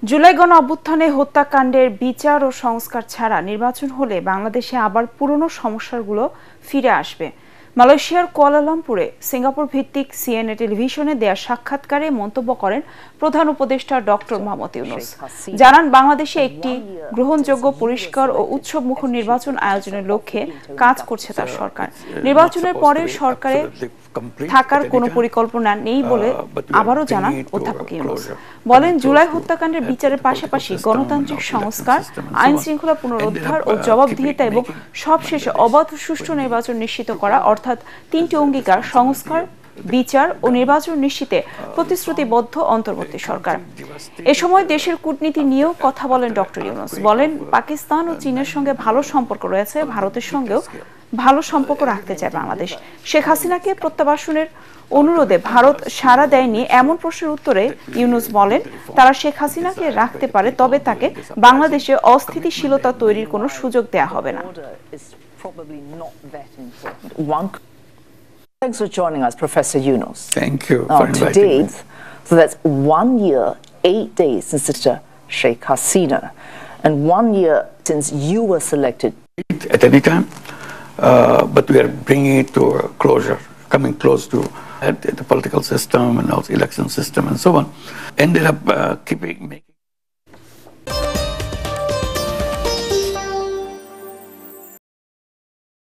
জুলাই গণ অভ্যুত্থানে হত্যাকাণ্ডের বিচার ও সংস্কার ছাড়া নির্বাচন হলে বাংলাদেশে আবার পুরনো সমস্যাগুলো ফিরে আসবে। মালয়েশিয়ার কুয়ালালামপুরে সিঙ্গাপুর ভিত্তিক সিএনএ টেলিভিশনে দেয়া সাক্ষাৎকারে মন্তব্য করেন প্রধান উপদেষ্টা ডক্টর মোহাম্মদ ইউনূস। জানান, বাংলাদেশে একটি গ্রহণযোগ্য, পরিষ্কার ও উৎসবমুখর নির্বাচন আয়োজনের লক্ষ্যে কাজ করছে তার সরকার। নির্বাচনের পরে সরকারে থাকার কোনো পরিকল্পনা নেই বলে আবারও জানান অধ্যাপক ইউনূস। বলেন, জুলাই হত্যাকাণ্ডের বিচারের পাশাপাশি গণতান্ত্রিক সংস্কার, আইন শৃঙ্খলা পুনরুদ্ধার ও জবাবদিহিতা এবং সবশেষে অবাধ সুষ্ঠু নির্বাচন নিশ্চিত করা, অর্থাৎ তিনটি অঙ্গীকার সংস্কার, বিচার ও নির্বাচন নিশ্চিতে প্রতিশ্রুতিবদ্ধ অন্তর্বর্তী সরকার। এ সময় দেশের কূটনীতি নিয়েও কথা বলেন ডক্টর ইউনূস। বলেন, পাকিস্তান ও চীনের সঙ্গে ভালো সম্পর্ক রয়েছে, ভারতের সঙ্গেও ভালো সম্পর্ক রাখতে চায় বাংলাদেশ। শেখ হাসিনাকে প্রত্যাবাসনের অনুরোধে ভারত সাড়া দেয়নি এমন প্রশ্নের উত্তরে ইউনূস বলেন, তারা শেখ হাসিনাকে রাখতে পারে, তবে তাকে বাংলাদেশে অস্থিতিশীলতা তৈরির কোনো সুযোগ দেয়া হবে না। Thanks for joining us, Professor Yunus. Thank you for inviting me. So that's 1 year, 8 days since Sister Sheikh Hasina, and 1 year since you were selected. At any time, but we are bringing it to a closure, coming close to the political system and also election system and so on. Ended up keeping